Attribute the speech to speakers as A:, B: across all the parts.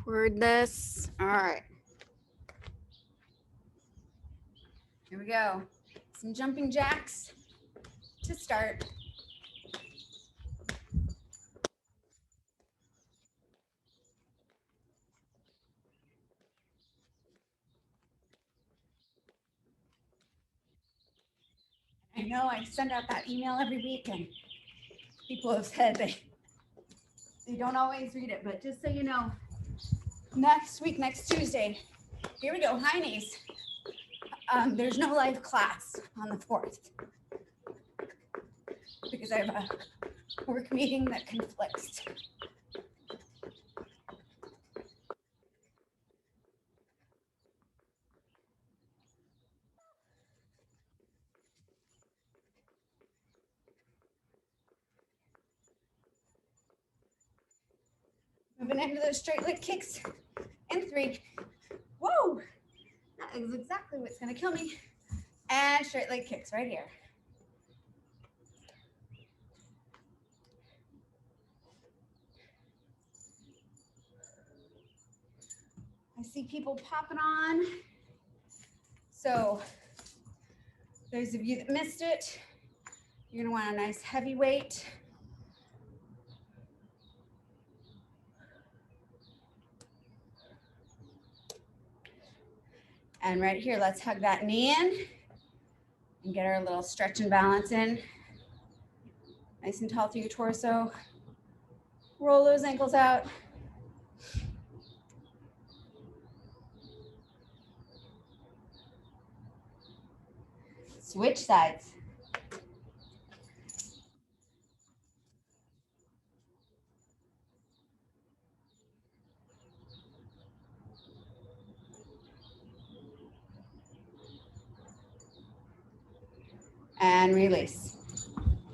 A: record this. All right. Here we go. Some jumping jacks to start. I know I send out that email every week and people have said they don't always read it, but just so you know, next week, next Tuesday, here we go, high knees. There's no live class on the 4th because I have a work meeting that conflicts. Moving into those straight leg kicks in 3. Whoa, that is exactly what's gonna kill me. And straight leg kicks right here. I see people popping on. So those of you that missed it, you're gonna want a nice heavy weight. And right here, let's hug that knee in and get our little stretch and balance in. Nice and tall through your torso. Roll those ankles out. Switch sides. And release.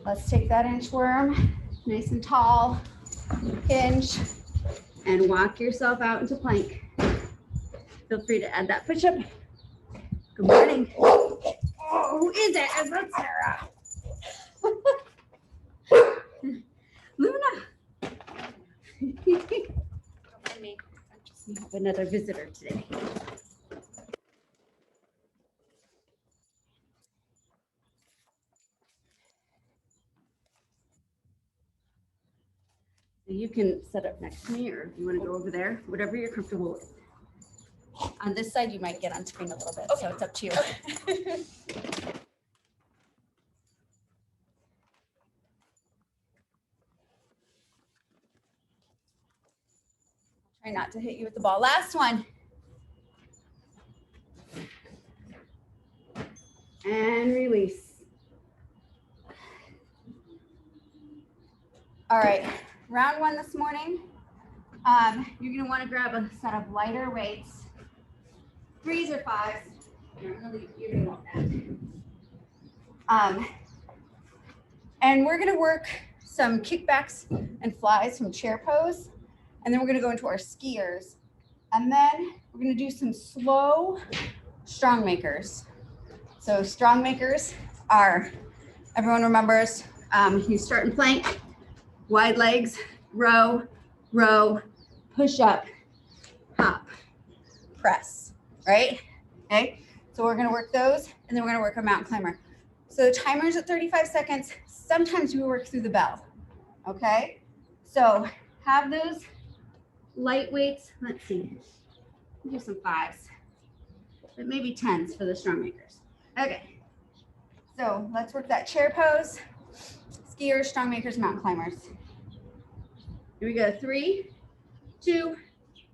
A: Let's take that inchworm, nice and tall, hinge, and walk yourself out into plank. Feel free to add that push-up. Good morning. Oh, who is it? Is that Sarah? Luna. Don't mind me. We have another visitor today. You can set up next to me, or if you want to go over there, whatever you're comfortable with. On this side, you might get on screen a little bit, so it's up to you. Okay. Try not to hit you with the ball. Last one. And release. All right, round 1 this morning. You're gonna wanna grab a set of lighter weights, 3s or 5s. You're gonna want that. And we're gonna work some kickbacks and flies from chair pose. And then we're gonna go into our skiers. And then we're gonna do some slow strong makers. So strong makers are, everyone remembers, you start in plank, wide legs, row, row, push up, hop, press, right? Okay, so we're gonna work those, and then we're gonna work a mountain climber. So the timer's at 35 seconds. Sometimes we work through the bell, okay? So have those light weights. Let's see, do some 5s, but maybe 10s for the strong makers. Okay, so let's work that chair pose, skiers, strong makers, mountain climbers. Here we go, 3, 2,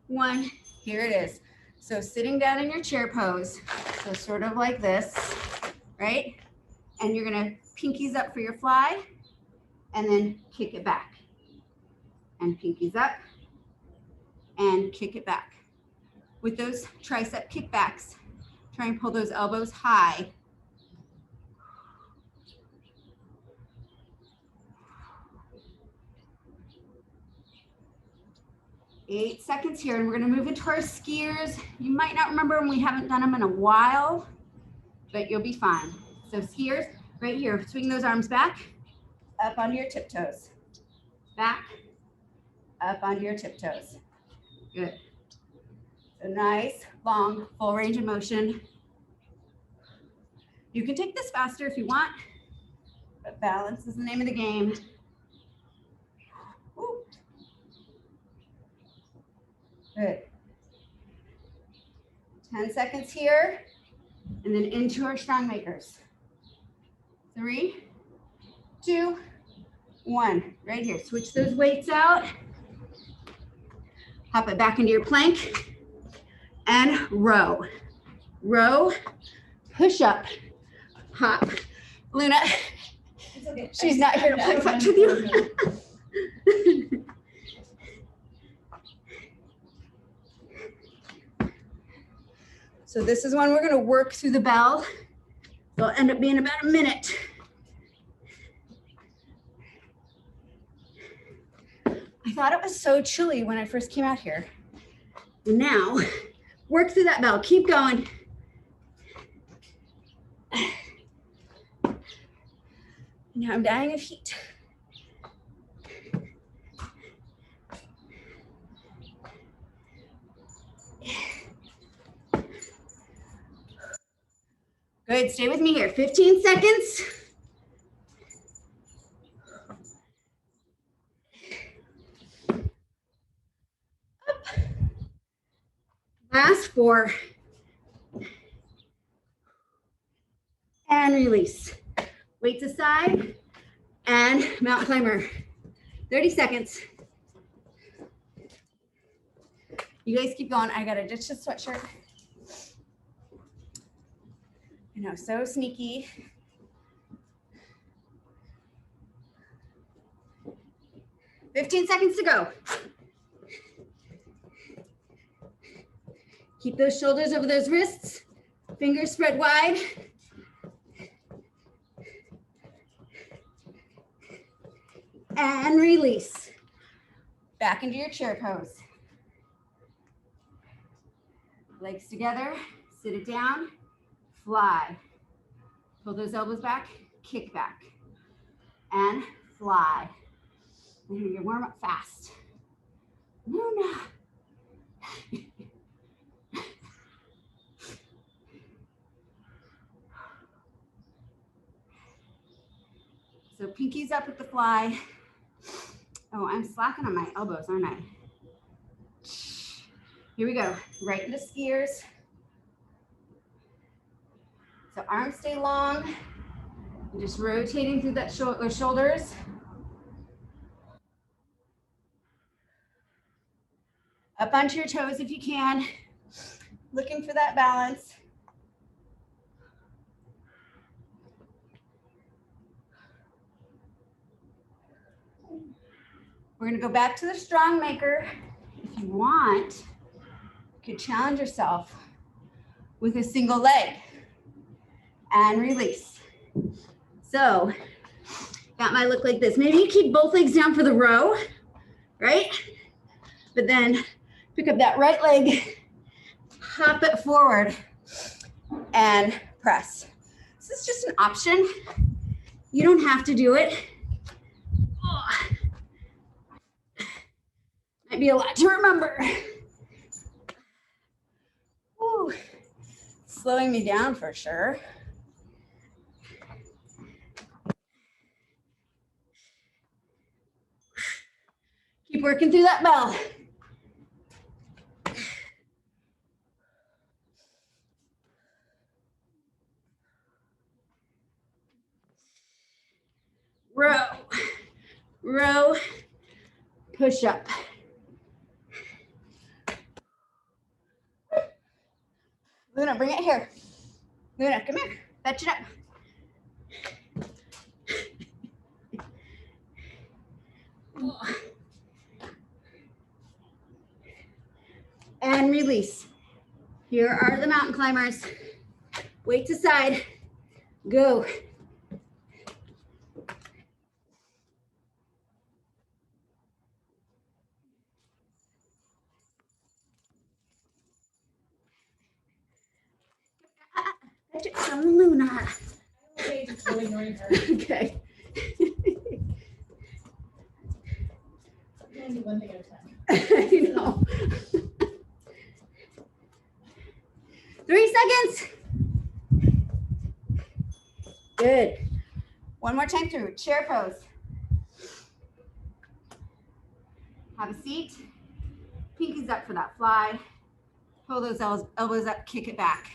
A: 1, here it is. So sitting down in your chair pose, so sort of like this, right? And you're gonna pinkies up for your fly, and then kick it back. And pinkies up, and kick it back. With those tricep kickbacks, try and pull those elbows high. Eight seconds here, and we're gonna move into our skiers. You might not remember them, we haven't done them in a while, but you'll be fine. So skiers, right here, swing those arms back, up onto your tiptoes. Back, up onto your tiptoes. Good. A nice, long, full range of motion. You can take this faster if you want, but balance is the name of the game. Woo. Good. 10 seconds here, and then into our strong makers. 3, 2, 1. Right here. Switch those weights out. Hop it back into your plank and row. Row, push up, hop. Luna, okay. She's not here to play fetch with you. So this is when we're going to work through the bell. It'll end up being about a minute. I thought it was so chilly when I first came out here. And now, work through that bell. Keep going. Now I'm dying of heat. Good, stay with me here. 15 seconds. Up. Last 4. And release. Weights aside and mountain climber. 30 seconds. You guys keep going. I gotta ditch the sweatshirt. I know, so sneaky. "15 seconds to go. Keep those shoulders over those wrists. Fingers spread wide. And release. Back into your chair pose. Legs together, sit it down, fly. Pull those elbows back, kick back, and fly. And here you warm up fast. Luna. So pinkies up with the fly. Oh, I'm slacking on my elbows, aren't I? Here we go, right into skiers. So arms stay long. I'm just rotating through that those shoulders. Up onto your toes if you can. Looking for that balance. We're gonna go back to the strong maker. If you want, you could challenge yourself with a single leg and release. So that might look like this. Maybe you keep both legs down for the row, right? But then pick up that right leg, hop it forward, and press. This is just an option. You don't have to do it. Might be a lot to remember. Ooh, slowing me down for sure. Keep working through that bell. Row, row, push up. Luna, bring it here. Luna, come here. Fetch it up. And release. Here are the mountain climbers. Weights aside. Go. From Luna. Okay.
B: One thing at a time.
A: I know. 3 seconds. Good. One more time through, chair pose. Have a seat. Pinkies up for that fly. Pull those elbows up, kick it back.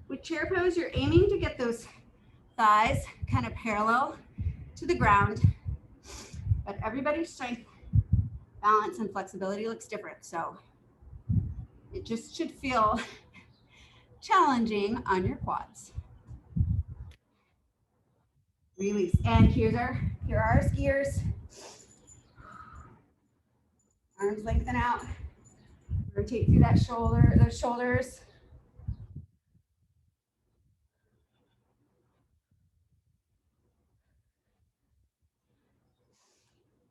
A: With chair pose, you're aiming to get those thighs kind of parallel to the ground, but everybody's strength, balance, and flexibility looks different. So it just should feel challenging on your quads. Release. And here are our skiers. Arms lengthen out. Rotate through that shoulder, those shoulders.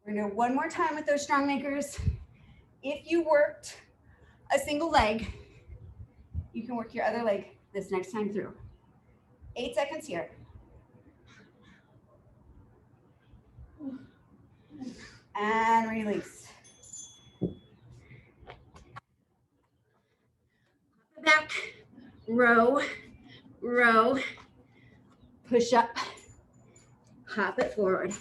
A: We're gonna do one more time with those strong makers. If you worked a single leg, you can work your other leg this next time through. 8 seconds here. And release. Back, row, row, push up, hop it forward.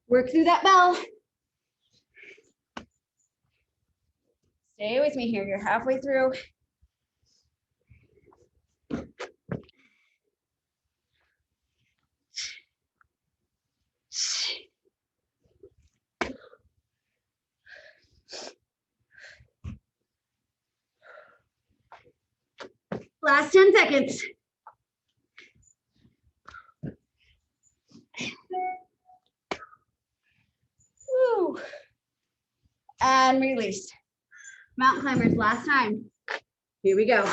A: Work through that bell. Stay with me here. You're halfway through. Last 10 seconds. Woo. And release. Mountain climbers, last time. Here we go.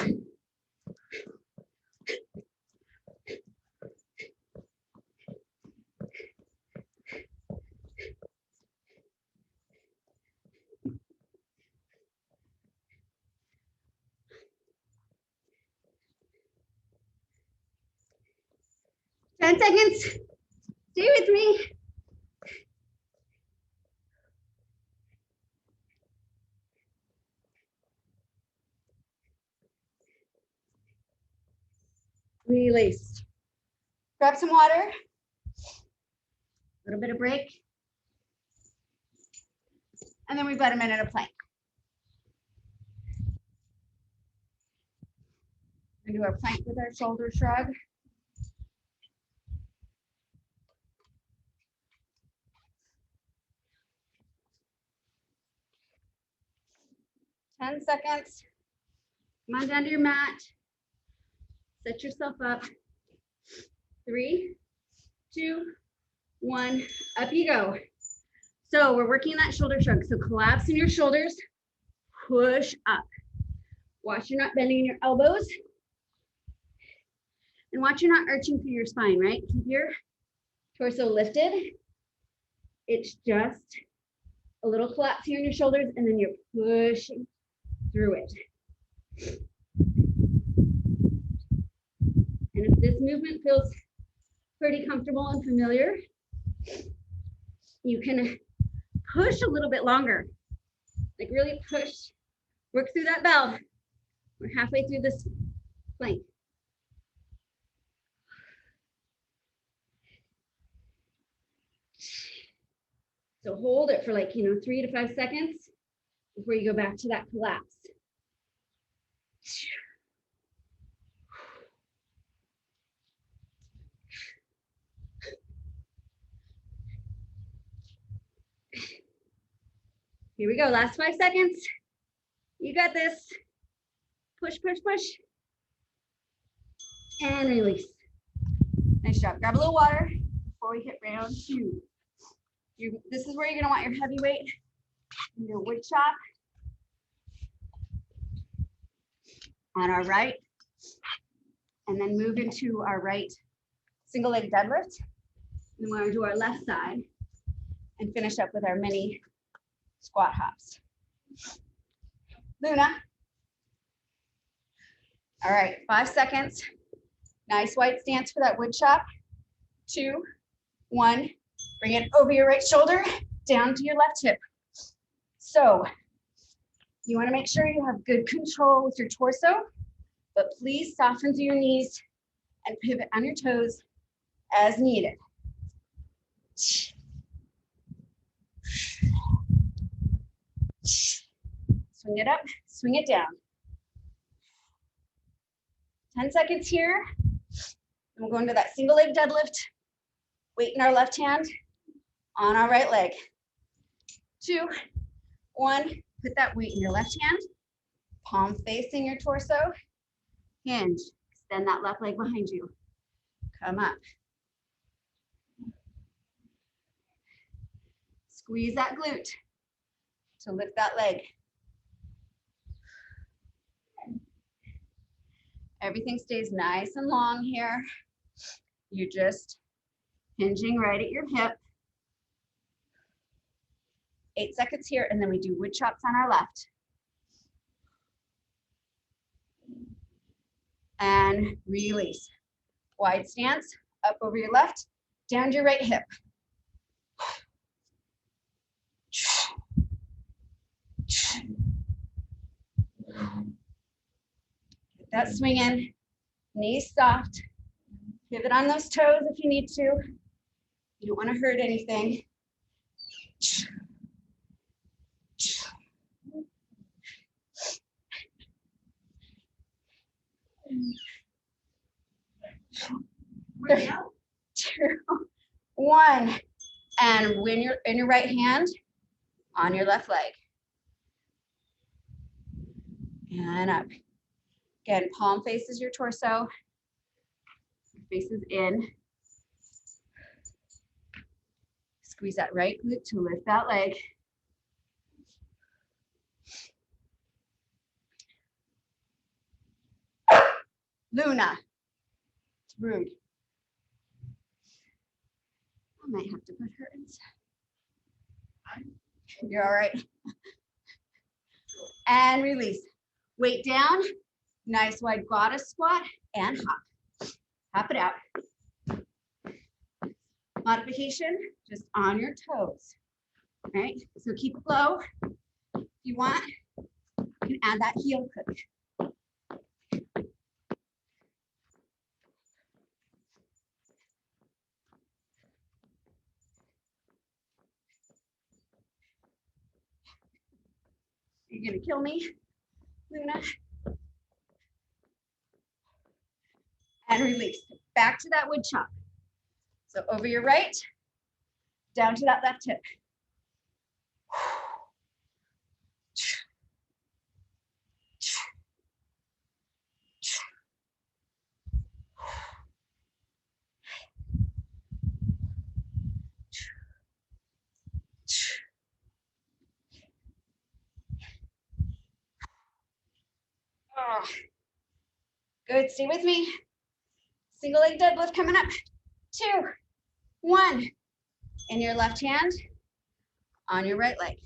A: Ten seconds. Stay with me. Release. Grab some water. A little bit of break. And then we've got a minute of plank. We do our plank with our shoulder shrug. Ten seconds. Come on down to your mat. Set yourself up. 3, 2, 1. Up you go. So we're working that shoulder shrug. So collapse in your shoulders. Push up. Watch you're not bending your elbows. And watch you're not arching through your spine, right? Keep your torso lifted. It's just a little collapse here in your shoulders, and then you're pushing through it. And if this movement feels pretty comfortable and familiar, you can push a little bit longer. Like really push, work through that bell. We're halfway through this plank. So hold it for like, 3 to 5 seconds before you go back to that collapse. Here we go, last 5 seconds. You got this. Push, push, push. And release. Nice job. Grab a little water before we hit round 2. This is where you're gonna want your heavy weight, your wood chop on our right, and then move into our right single leg deadlift. And we're gonna do our left side and finish up with our mini squat hops. Luna. All right, 5 seconds. Nice wide stance for that wood chop. 2, 1. Bring it over your right shoulder, down to your left hip. So you want to make sure you have good control with your torso, but please soften through your knees and pivot on your toes as needed. Swing it up, swing it down. 10 seconds here. And we'll go into that single leg deadlift. Weight in our left hand on our right leg. 2, 1. Put that weight in your left hand. Palm facing your torso. Hinge. Extend that left leg behind you. Come up. Squeeze that glute to lift that leg. Everything stays nice and long here. You're just hinging right at your hip. 8 seconds here, and then we do wood chops on our left. And release. Wide stance, up over your left, down to your right hip. Get that swing in, knees soft. Pivot on those toes if you need to. You don't want to hurt anything. Three, 2, 1. And when you're in your right hand, on your left leg. And up. Again, palm faces your torso. Faces in. Squeeze that right glute to lift that leg. Luna. It's rude. I might have to put her inside. You're all right. And release. Weight down. Nice wide goddess squat and hop. Hop it out. Modification, just on your toes. All right, so keep it low. If you want, you can add that heel click. You're gonna kill me, Luna. And release. Back to that wood chop. So over your right, down to that left hip. Oh. Good, stay with me. Single leg deadlift coming up. 2, 1. In your left hand, on your right leg.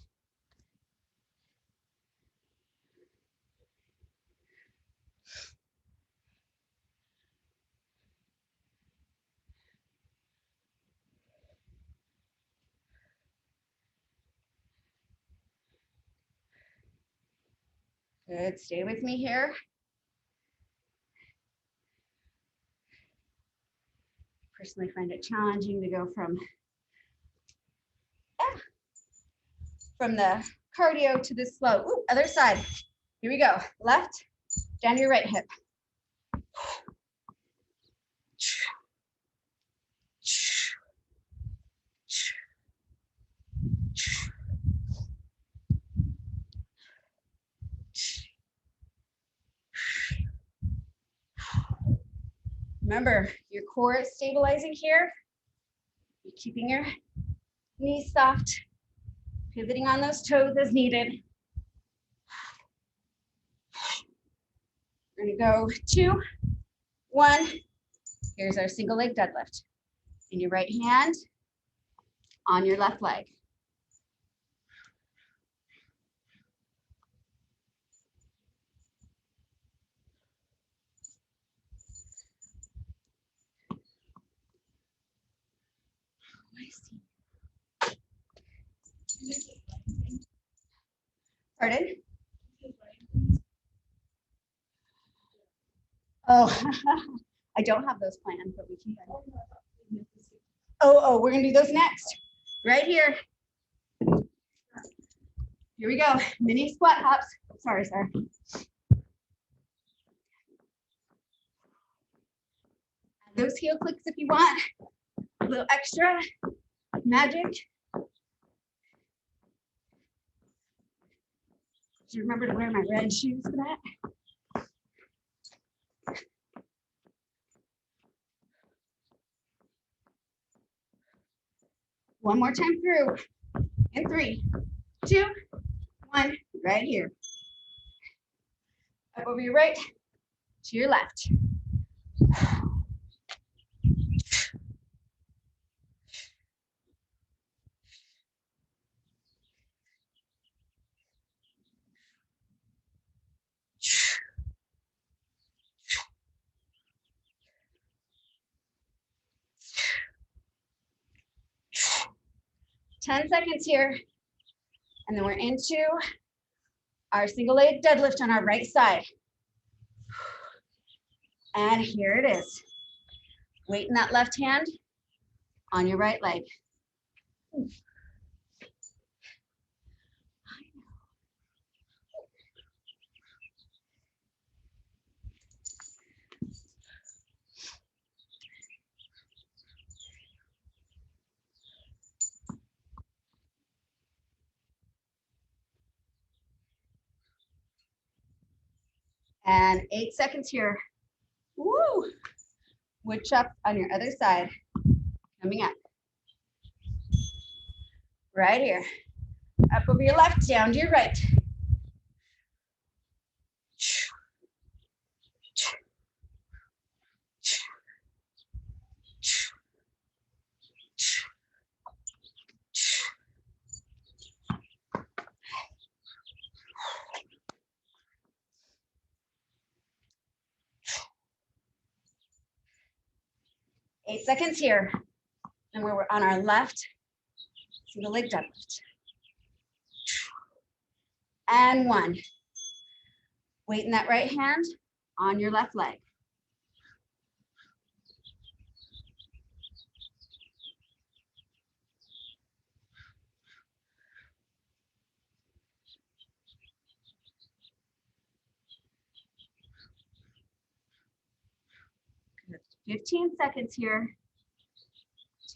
A: Good, stay with me here. Personally find it challenging to go from the cardio to the slow. Ooh, other side. Here we go. Left, down to your right hip. Remember, your core is stabilizing here. You're keeping your knees soft, pivoting on those toes as needed. We're gonna go 2, 1. Here's our single leg deadlift. In your right hand, on your left leg. Pardon? Oh, I don't have those planned, but we can. Oh, we're gonna do those next. Right here. Here we go. Mini squat hops. Sorry, sir. Add those heel clicks if you want. A little extra magic. Just remember to wear my red shoes for that. One more time through. In 3, 2, 1, right here. Up over your right, to your left. Ten seconds here. And then we're into our single leg deadlift on our right side. And here it is. Weight in that left hand on your right leg. And 8 seconds here. Woo! Wood chop on your other side. Coming up. Right here. Up over your left, down to your right. Eight seconds here. And we're on our left single leg deadlift. And 1. Weight in that right hand on your left leg. Good. 15 seconds here.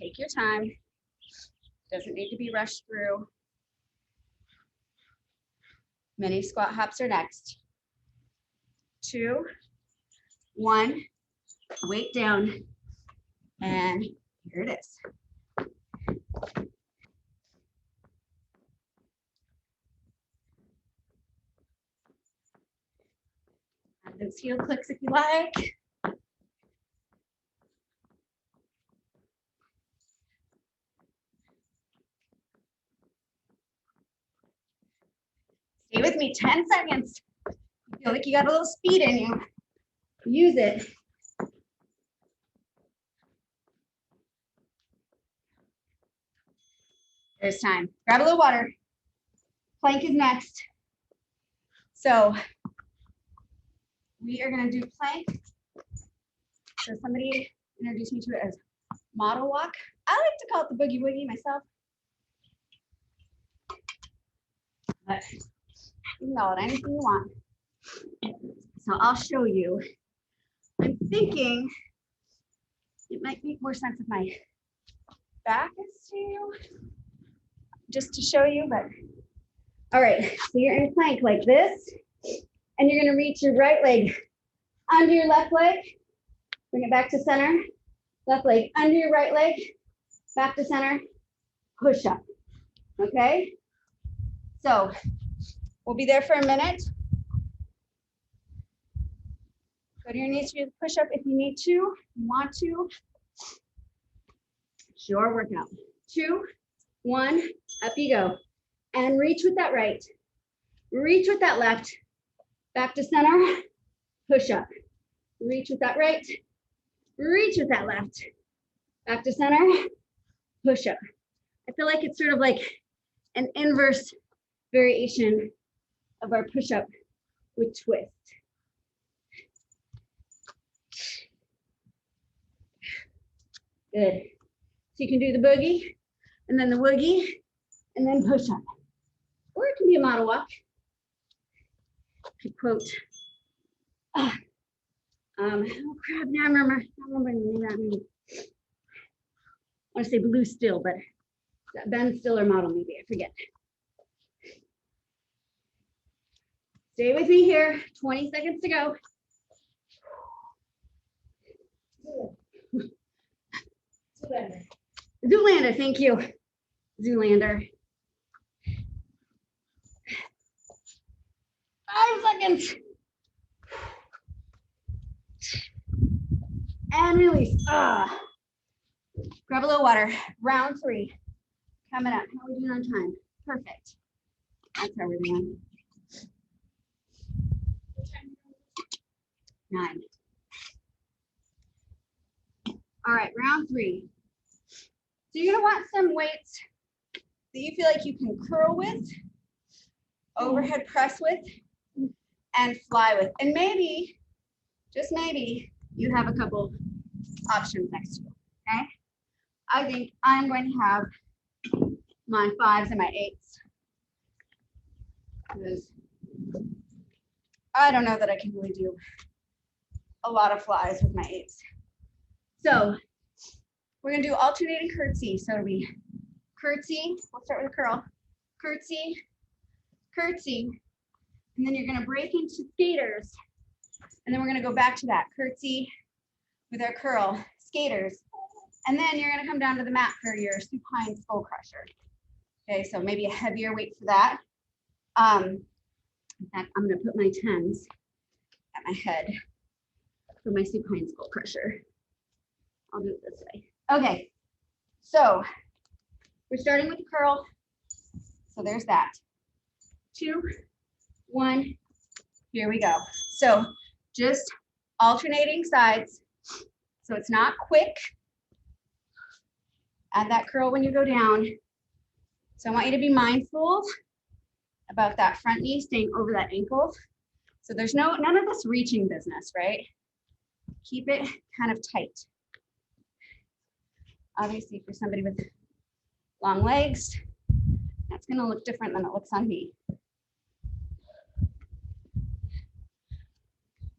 A: Take your time. Doesn't need to be rushed through. Mini squat hops are next. 2, 1, weight down, and here it is. Add those heel clicks if you like. Stay with me, 10 seconds. You feel like you got a little speed in you. Use it. There's time. Grab a little water. Plank is next. So we are gonna do plank. So somebody introduced me to it as model walk. I like to call it the boogie woogie myself. But you can call it anything you want. So I'll show you. I'm thinking it might make more sense if my back is to you, just to show you, but all right, so you're in plank like this, and you're gonna reach your right leg under your left leg, bring it back to center, left leg under your right leg, back to center, push up, okay? So we'll be there for a minute. Go to your knees to do the push-up if you need to, you want to. It's your workout. 2, 1, up you go. And reach with that right. Reach with that left. Back to center, push up. Reach with that right. Reach with that left. Back to center, push up. I feel like it's sort of like an inverse variation of our push-up with twist. Good. So you can do the boogie, and then the woogie, and then push up. Or it can be a model walk. To quote, oh crap, now I remember the name of that movie. I want to say Blue Still, but that Ben Stiller model movie, I forget. Stay with me here, 20 seconds to go. Zoolander, thank you. Zoolander. 5 seconds. And release. Grab a little water. Round 3. Coming up. How are we doing on time? Perfect. That's how we're doing. 9. All right, round 3. So you're gonna want some weights that you feel like you can curl with, overhead press with, and fly with. And maybe, just maybe, you have a couple options next to you, okay? I think I'm going to have my 5s and my 8s. Because I don't know that I can really do a lot of flies with my 8s. So we're gonna do alternating curtsy. So it'll be curtsy, we'll start with a curl, curtsy, curtsy, and then you're gonna break into skaters. And then we're gonna go back to that curtsy with our curl, skaters. And then you're gonna come down to the mat for your supine skull crusher. Okay, so maybe a heavier weight for that. In fact, I'm gonna put my 10s at my head for my supine skull crusher. I'll do it this way. Okay, so we're starting with the curl. So there's that. 2, 1, here we go. So just alternating sides. So it's not quick. Add that curl when you go down. So I want you to be mindful about that front knee staying over that ankle. So there's none of this reaching business, right? Keep it kind of tight. Obviously, for somebody with long legs, that's gonna look different than it looks on me.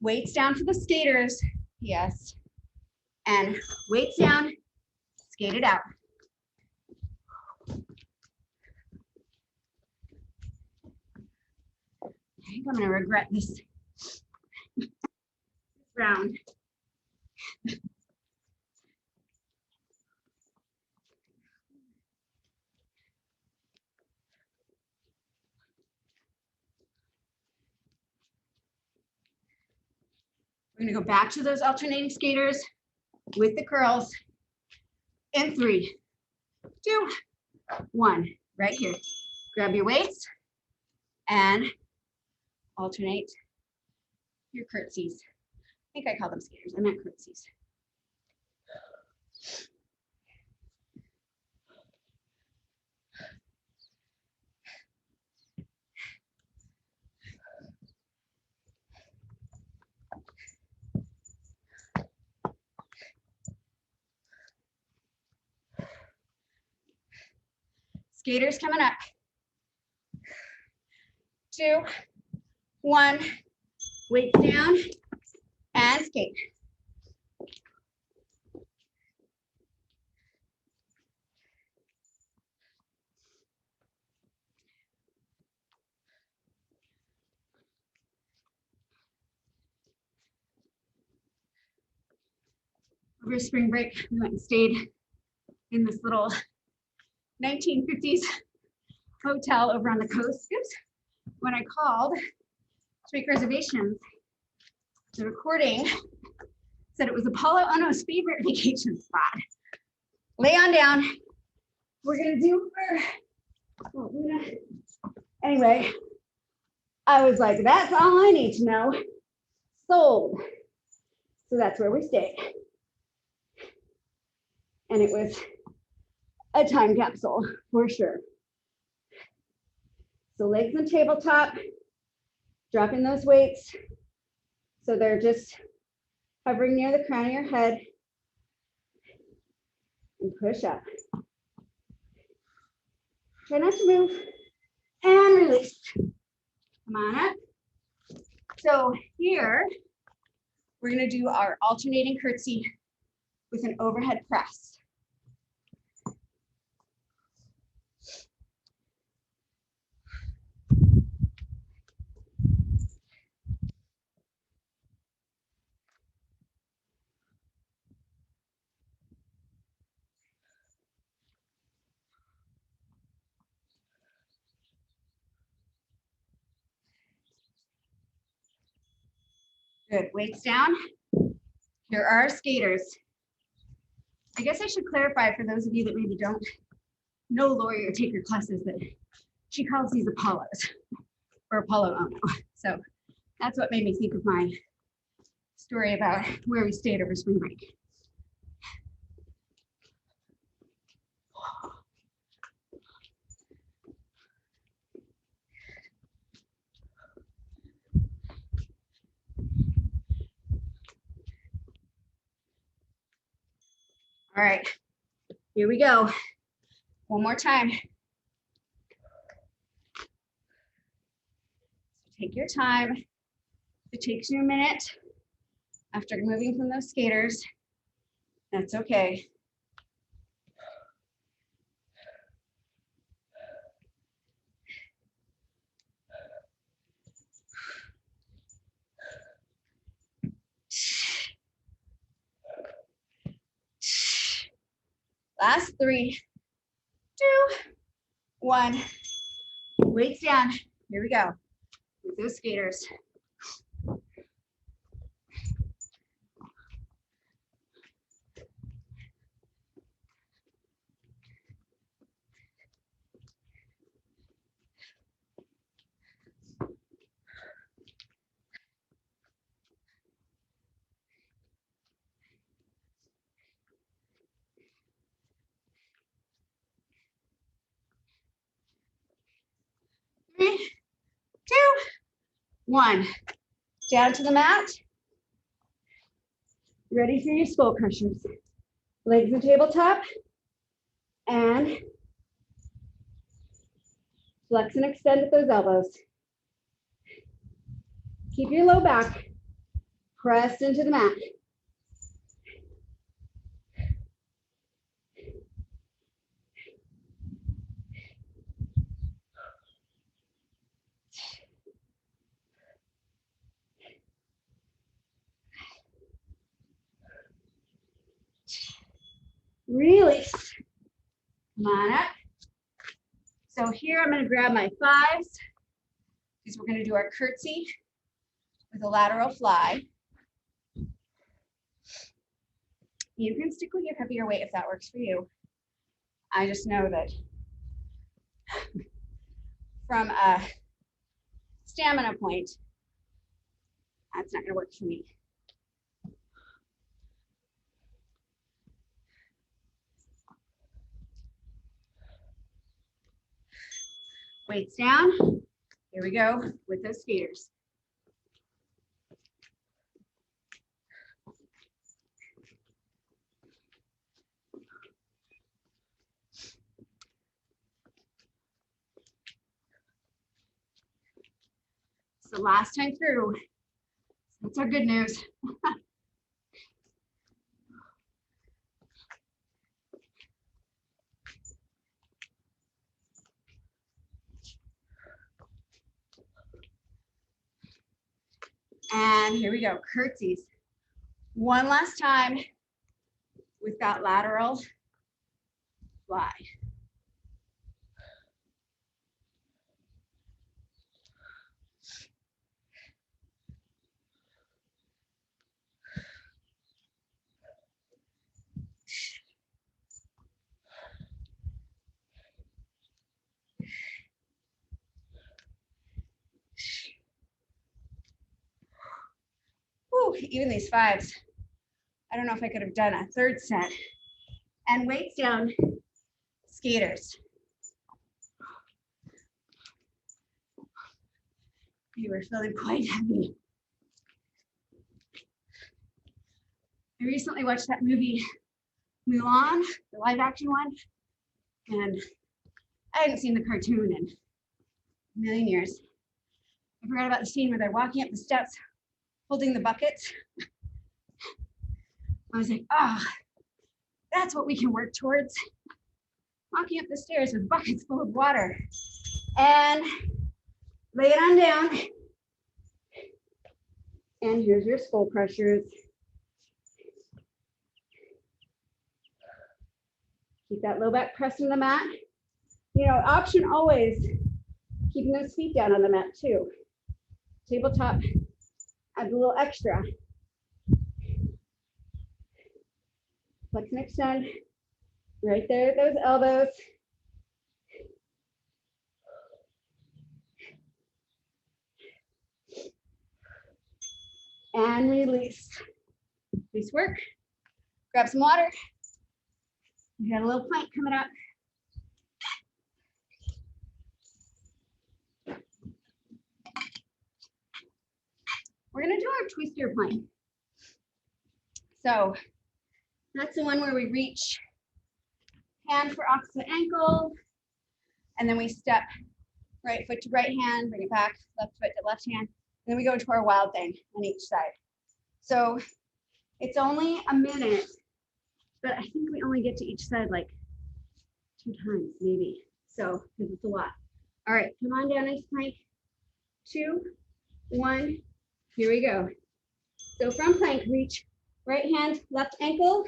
A: Weights down for the skaters, yes. And weights down, skate it out. I think I'm gonna regret this round. We're gonna go back to those alternating skaters with the curls in 3, 2, 1. Right here. Grab your weights and alternate your curtsies. I think I call them skaters. I meant curtsies. Skaters coming up. 2, 1, weights down and skate. Over spring break, we went and stayed in this little 1950s hotel over on the coast. Oops. When I called to make reservations, The recording said it was Apollo Ono's favorite vacation spot. Lay on down. We're gonna do anyway, I was like, that's all I need to know. Sold. So that's where we stayed. And it was a time capsule for sure. So legs on tabletop, dropping those weights so they're just hovering near the crown of your head, and push up. Try not to move, and release. Come on up. So here, we're gonna do our alternating curtsy with an overhead press. Good, weights down. Here are our skaters. I guess I should clarify for those of you that maybe don't know Lori or take her classes that she calls these Apollos or Apollo Ono. So that's what made me think of my story about where we stayed over spring break. All right, here we go. One more time. So take your time. If it takes you a minute after moving from those skaters, that's okay. Last 3, 2, 1. Weights down. Here we go. With those skaters. 3, 2, 1. Down to the mat. Ready for your skull crushers. Legs on tabletop. And flex and extend at those elbows. Keep your low back pressed into the mat. Release. Come on up. So here I'm going to grab my 5s because we're going to do our curtsy with a lateral fly. You can stick with your heavier weight if that works for you. I just know that from a stamina point, that's not going to work for me. Weights down. Here we go with those skaters. So last time through, that's our good news. And here we go, curtsies. One last time with that lateral fly. even these fives. I don't know if I could have done a third set. And weights down, skaters. You were feeling quite heavy. I recently watched that movie, Mulan, the live action one, and I hadn't seen the cartoon in a million years. I forgot about the scene where they're walking up the steps, holding the buckets. I was like, ah, oh, that's what we can work towards. Walking up the stairs with buckets full of water. And lay it on down. And here's your skull crushers. Keep that low back pressed in the mat. You know, option always keeping those feet down on the mat too. Tabletop adds a little extra. Flex and extend. Right there at those elbows. And release. Release work. Grab some water. We got a little plank coming up. We're gonna do our twister plank. So that's the one where we reach hand for opposite ankle, and then we step right foot to right hand, bring it back, left foot to left hand, and then we go into our wild thing on each side. So it's only a minute, but I think we only get to each side like 2 times maybe. So, because it's a lot. All right, come on down into plank. 2, 1, here we go. So from plank, reach right hand, left ankle,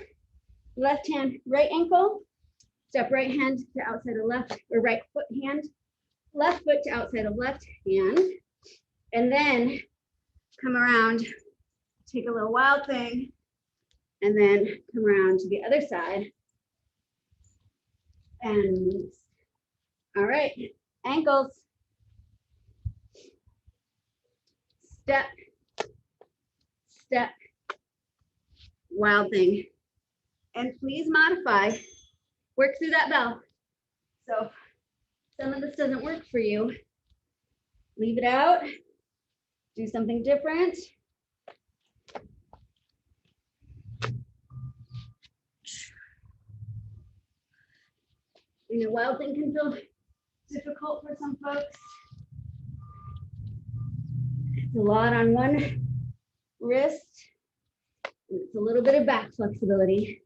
A: left hand, right ankle, step right hand to outside of left, or right foot hand, left foot to outside of left hand, and then come around, take a little wild thing, and then come around to the other side. And all right, ankles, step, step, wild thing. And please modify, work through that bell. So if some of this doesn't work for you, leave it out, do something different. You know, wild thing can feel difficult for some folks. It's a lot on one wrist. It's a little bit of back flexibility.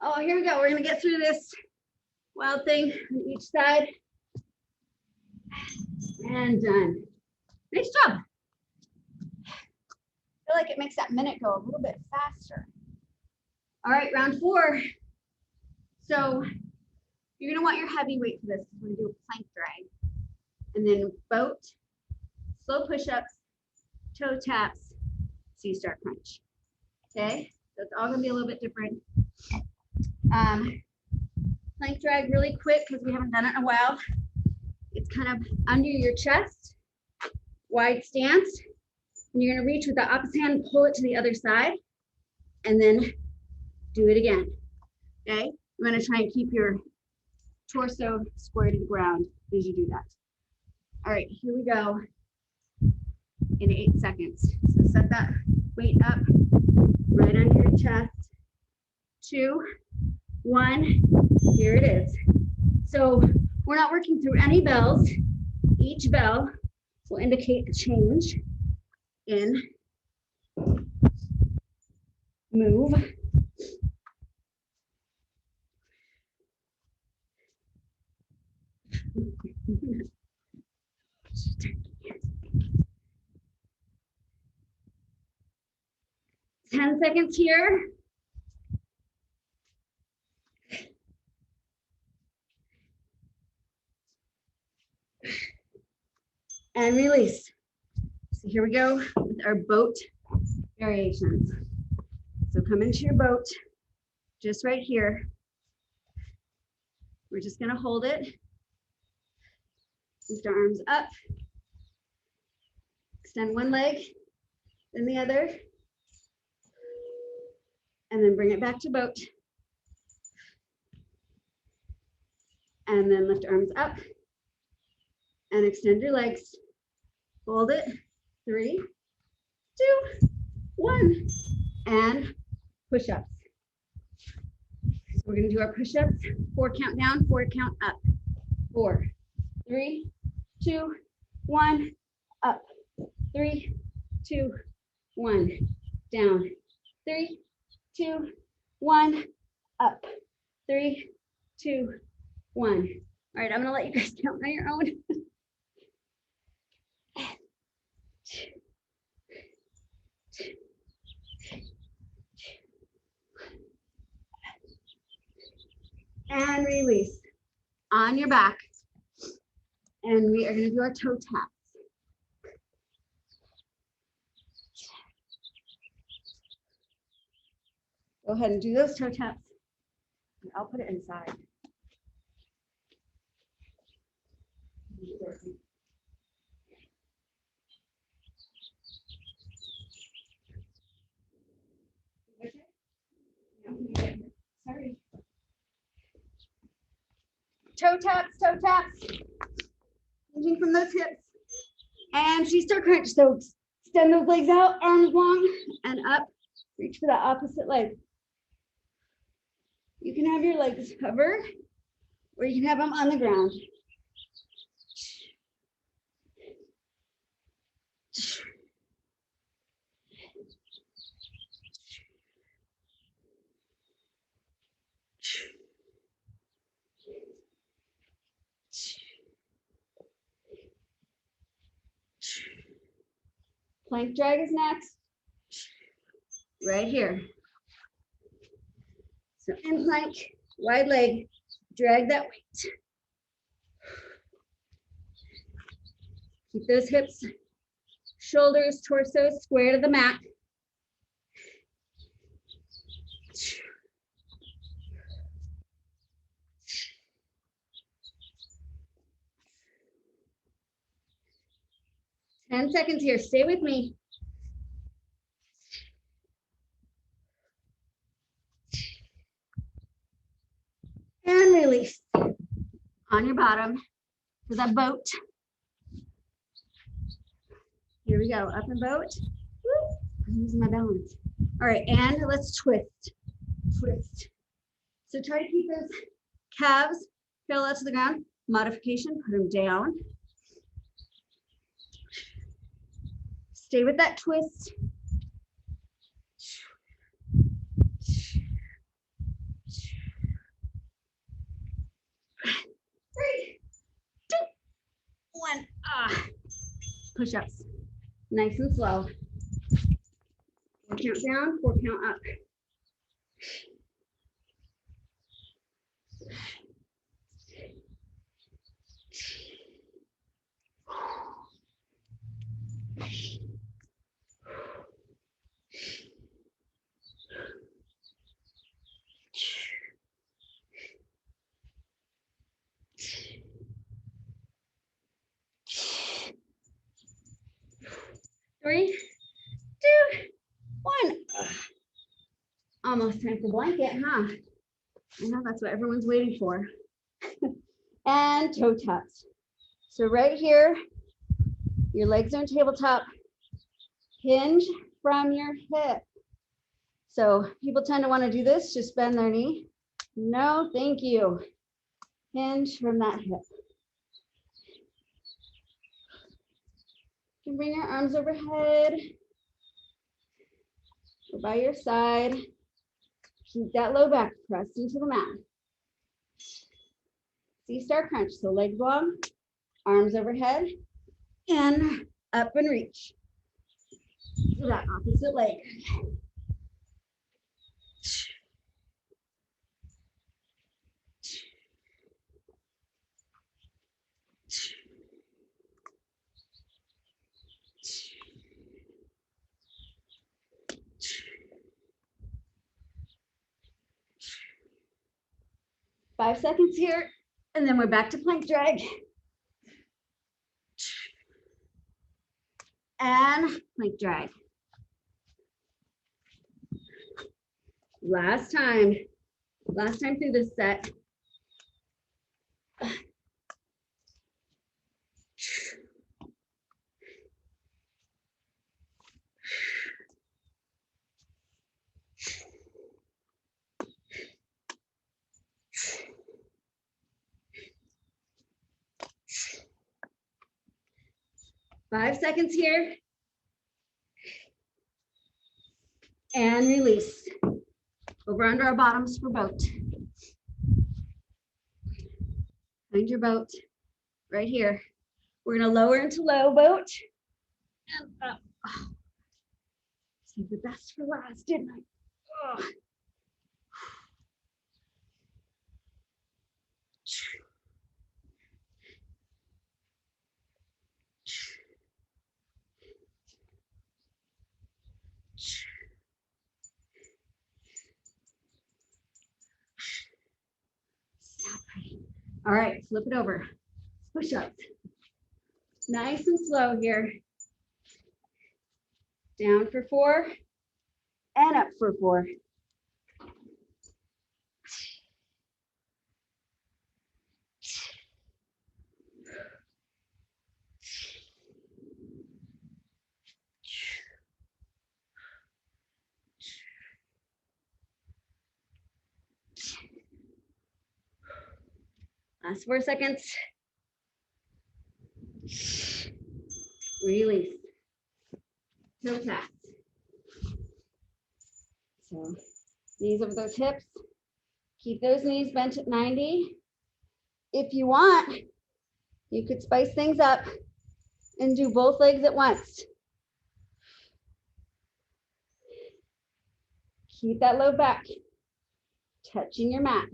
A: Oh, here we go. We're gonna get through this wild thing on each side. And done. Nice job. I feel like it makes that minute go a little bit faster. All right, round 4. So you're gonna want your heavy weight for this. We're gonna do a plank drag. And then boat, slow push-ups, toe taps, C-star crunch. Okay, so it's all gonna be a little bit different. Plank drag really quick because we haven't done it in a while. It's kind of under your chest, wide stance. And you're gonna reach with the opposite hand, pull it to the other side, and then do it again, okay? You wanna try and keep your torso square to the ground as you do that. All right, here we go in 8 seconds. So set that weight up right under your chest. 2, 1, here it is. So we're not working through any bells. Each bell will indicate a change in move. Ten seconds here. And release. So here we go with our boat variations. So come into your boat, just right here. We're just gonna hold it. Lift our arms up. Extend one leg, then the other. and then bring it back to boat. And then lift arms up and extend your legs. Hold it. 3, 2, 1. And push-ups. So we're going to do our push-ups. 4 count down, 4 count up. 4, 3, 2, 1, up. 3, 2, 1, down. 3, 2, 1, up. 3, 2, 1. All right, I'm gonna let you guys count on your own. And release on your back. And we are gonna do our toe taps. Go ahead and do those toe taps. I'll put it inside. Sorry. Toe taps, toe taps. Hinging from those hips. And C-star crunch. So extend those legs out, arms long and up. Reach for that opposite leg. You can have your legs hover, or you can have them on the ground. Plank drag is next. Right here. So in plank, wide leg, drag that weight. Keep those hips, shoulders, torso square to the mat. Ten seconds here, stay with me. And release on your bottom to the boat. Here we go, up and boat. Woo. I'm losing my balance. All right, and let's twist, twist. So try to keep those calves parallel to the ground. Modification, put them down. Stay with that twist. 3, 2, 1. Push-ups, nice and slow. 4 count down, 4 count up. Three, 2, 1. Almost time for blanket, huh? I know that's what everyone's waiting for. And toe taps. So right here, your legs are on tabletop. Hinge from your hip. So people tend to want to do this, just bend their knee. No, thank you. Hinge from that hip. You can bring your arms overhead or by your side. Keep that low back pressed into the mat. C-star crunch, so legs long, arms overhead, and up and reach to that opposite leg. Five seconds here, and then we're back to plank drag. And plank drag. Last time through this set. Five seconds here. And release. Over under our bottoms for boat. Find your boat right here. We're gonna lower into low boat. And up. Oh, saved the best for last, didn't I? Oh. All right, flip it over. Push up. Nice and slow here. Down for 4 and up for 4. Last 4 seconds. Release. No taps. So knees over those hips. Keep those knees bent at 90. If you want, you could spice things up and do both legs at once. Keep that low back, touching your mat.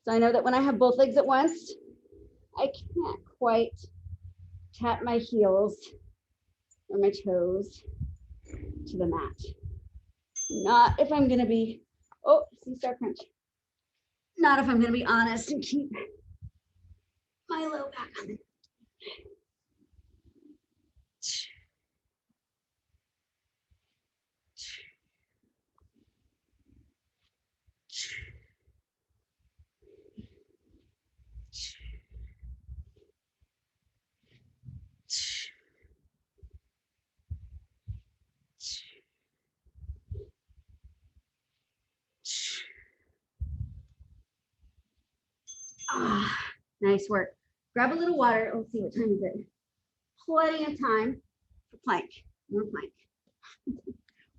A: So I know that when I have both legs at once, I can't quite tap my heels or my toes to the mat. Not if I'm gonna be, oh, see star crunch. Not if I'm gonna be honest and keep my low back on. Ah, nice work. Grab a little water. Let's see, what time is it? Plenty of time for plank. More plank.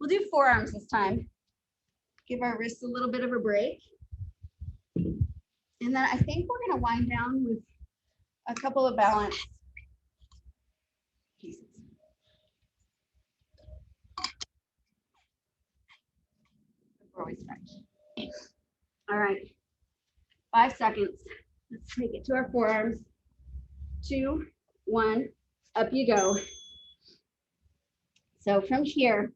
A: We'll do forearms this time. Give our wrists a little bit of a break. And then I think we're going to wind down with a couple of balance pieces. Before we stretch. All right. 5 seconds. Let's take it to our forearms. 2, 1, up you go. So from here,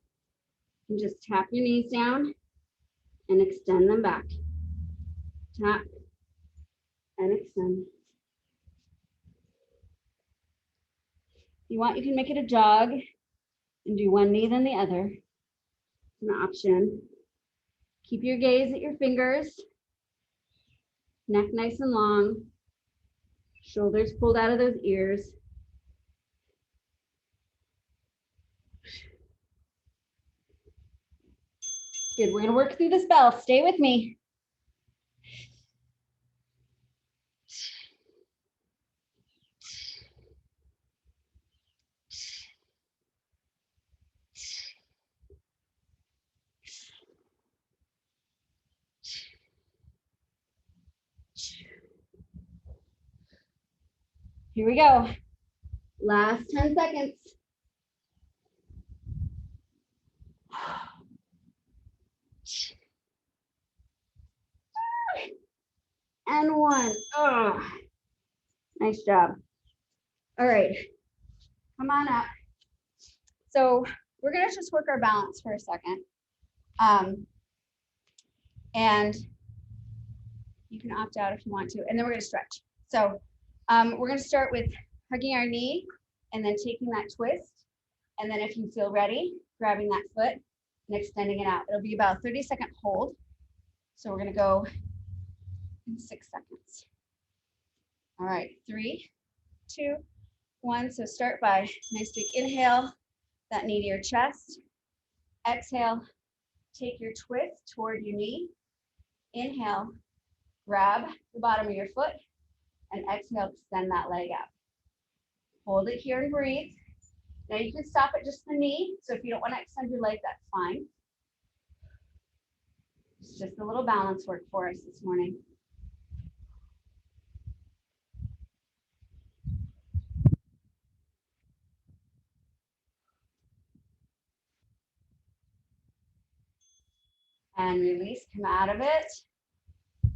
A: you just tap your knees down and extend them back. Tap and extend. If you want, you can make it a jog and do one knee then the other. It's an option. Keep your gaze at your fingers. Neck nice and long. Shoulders pulled out of those ears. Good, we're gonna work through this bell. Stay with me. Here we go. Last 10 seconds. And 1. Oh, nice job. All right, come on up. So we're gonna just work our balance for a second. And you can opt out if you want to, and then we're gonna stretch. So we're gonna start with hugging our knee and then taking that twist. And then if you feel ready, grabbing that foot and extending it out. It'll be about a 30-second hold. So we're gonna go in 6 seconds. All right, 3, 2, 1. So start by nice big inhale, that knee to your chest. Exhale, take your twist toward your knee. Inhale, grab the bottom of your foot, and exhale, extend that leg out. Hold it here and breathe. Now you can stop at just the knee. So if you don't want to extend your leg, that's fine. It's just a little balance work for us this morning. And release, come out of it.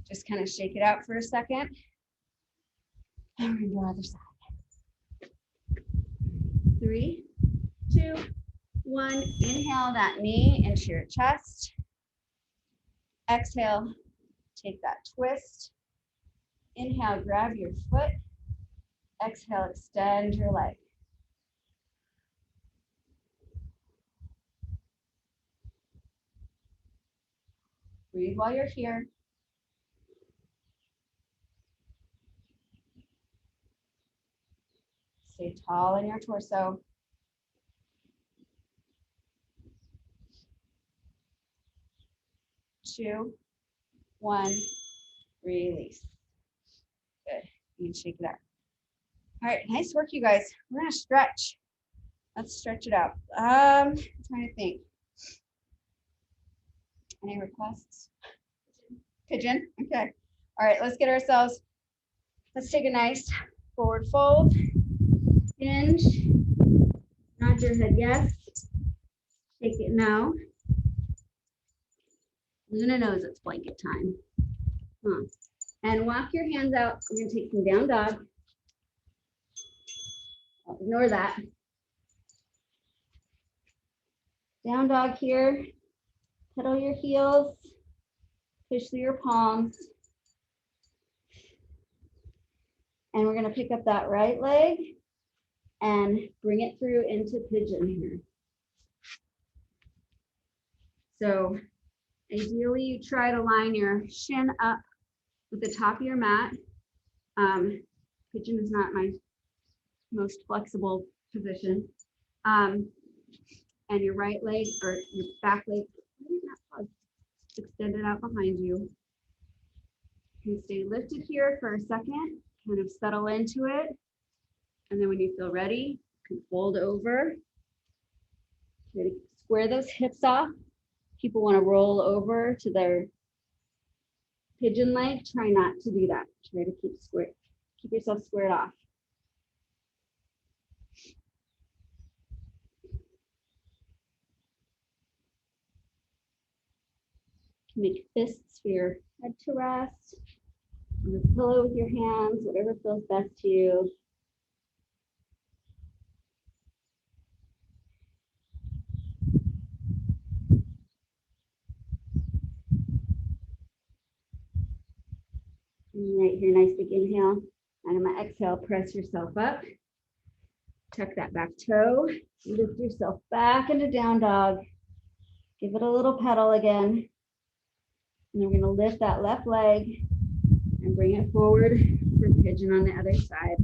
A: Just kind of shake it out for a second. And we're going to the other side. 3, 2, 1. Inhale that knee into your chest. Exhale, take that twist. Inhale, grab your foot. Exhale, extend your leg. Breathe while you're here. Stay tall in your torso. Two, 1, release. Good. You can shake it out. All right, nice work, you guys. We're gonna stretch. Let's stretch it out. I'm trying to think. Any requests? Pigeon. Okay. All right, let's get ourselves. Let's take a nice forward fold. Hinge. Nod your head yes. Shake it now. Luna knows it's blanket time. And walk your hands out. We're gonna take some down dog. Ignore that. Down dog here. Pedal your heels. Push through your palms. And we're gonna pick up that right leg and bring it through into pigeon here. So ideally you try to line your shin up with the top of your mat. Pigeon is not my most flexible position. And your right leg or your back leg, extend it out behind you. You can stay lifted here for a second, kind of settle into it. And then when you feel ready, you can fold over. Try to square those hips off. People want to roll over to their pigeon leg. Try not to do that. Try to keep yourself squared off. Make fists for your head to rest. On the pillow with your hands, whatever feels best to you. Right here, nice big inhale. And on my exhale, press yourself up. Tuck that back toe. Lift yourself back into down dog. Give it a little pedal again. And we're going to lift that left leg and bring it forward for pigeon on the other side.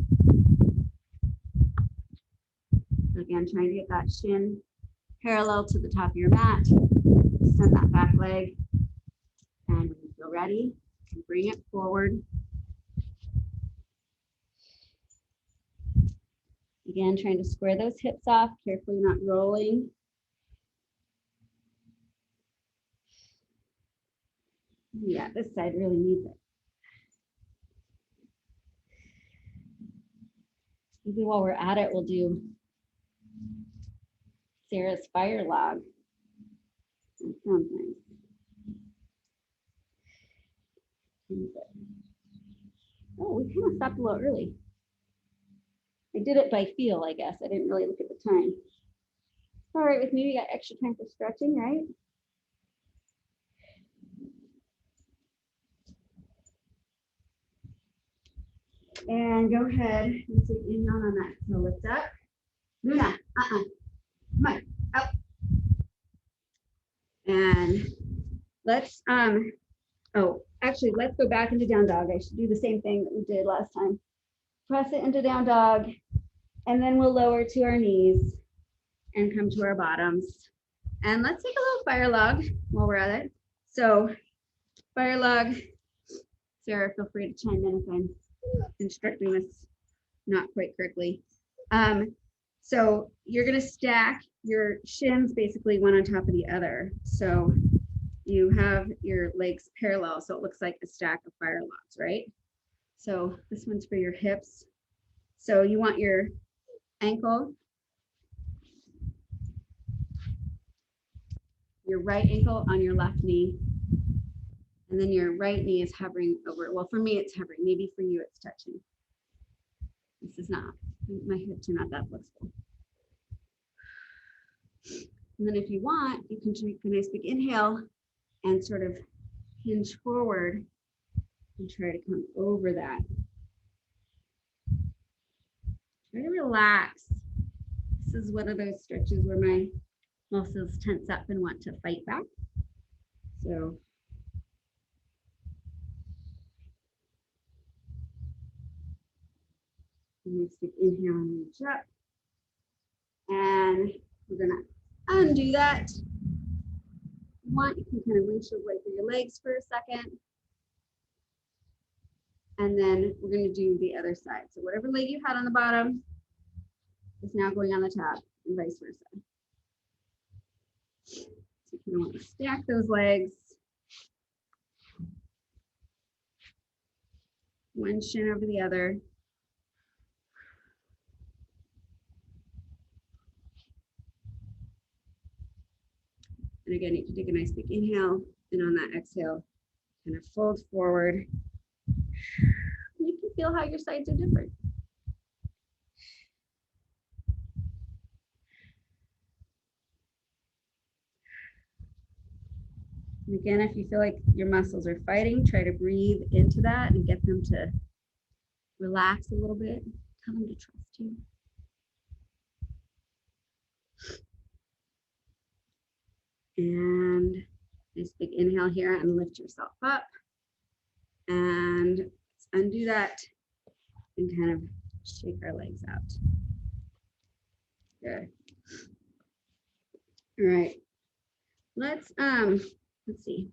A: So again, trying to get that shin parallel to the top of your mat. Extend that back leg. And when you feel ready, bring it forward. Again, trying to square those hips off, carefully not rolling. Yeah, this side really needs it. Maybe while we're at it, we'll do Sarah's fire log. That sounds nice. Oh, we kind of stopped a little early. I did it by feel, I guess. I didn't really look at the time. All right, with me, we got extra time for stretching, right? And go ahead and take inhale on that. So lift up. Luna, come on, out. And let's Oh, actually, let's go back into down dog. I should do the same thing that we did last time. Press it into down dog, and then we'll lower to our knees and come to our bottoms. And let's take a little fire log while we're at it. So fire log, Sarah, feel free to chime in if I'm instructing this not quite correctly. So you're gonna stack your shins basically one on top of the other. So you have your legs parallel, so it looks like a stack of fire logs, right? So this one's for your hips. So you want your ankle, your right ankle on your left knee, and then your right knee is hovering over. Well, for me, it's hovering. Maybe for you, it's touching. This is not. My hips are not that flexible. And then if you want, you can take a nice big inhale and sort of hinge forward and try to come over that. Try to relax. This is one of those stretches where my muscles tense up and want to fight back. So nice big inhale and reach up. And we're gonna undo that. If you want, you can kind of reach away through your legs for a second. And then we're gonna do the other side. So whatever leg you had on the bottom is now going on the top and vice versa. So you want to stack those legs. One shin over the other. And again, you can take a nice big inhale, and on that exhale, kind of fold forward. You can feel how your sides are different. And again, if you feel like your muscles are fighting, try to breathe into that and get them to relax a little bit. Tell them to trust you. And nice big inhale here and lift yourself up. And let's undo that and kind of shake our legs out. Good. All right. Let's see.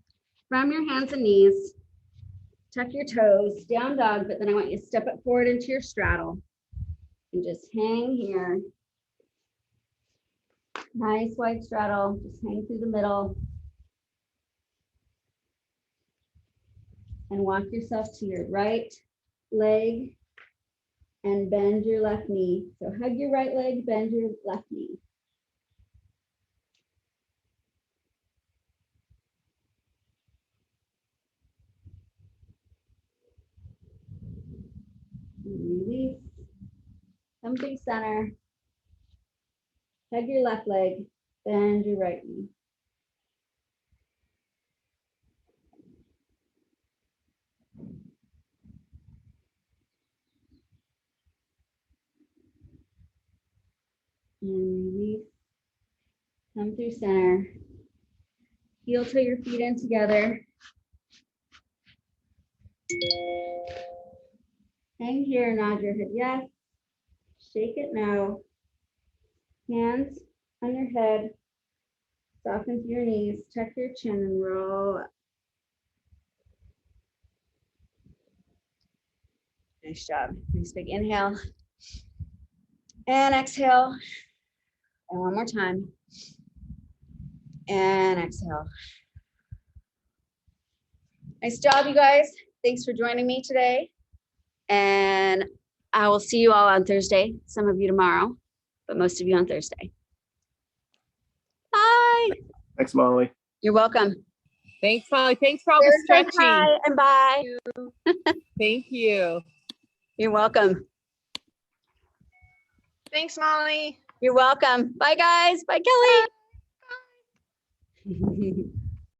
A: From your hands and knees, tuck your toes, down dog, but then I want you to step it forward into your straddle and just hang here. Nice wide straddle, just hang through the middle. And walk yourself to your right leg and bend your left knee. So hug your right leg, bend your left knee. And release. Come through center. Hug your left leg, bend your right knee. And release. Come through center. Heel toe your feet in together. Hang here, nod your head yes. Shake it no. Hands on your head. Soften through your knees. Tuck your chin and roll up. Nice job. Nice big inhale. And exhale. And one more time. And exhale. Nice job, you guys. Thanks for joining me today. And I will see you all on Thursday. Some of you tomorrow, but most of you on Thursday. Bye.
B: Thanks, Molly.
A: You're welcome.
C: Thanks, Molly. Thanks for all the stretching.
A: Hi and bye.
C: Thank you.
A: You're welcome.
D: Thanks, Molly.
A: You're welcome. Bye, guys. Bye, Kelly. Bye.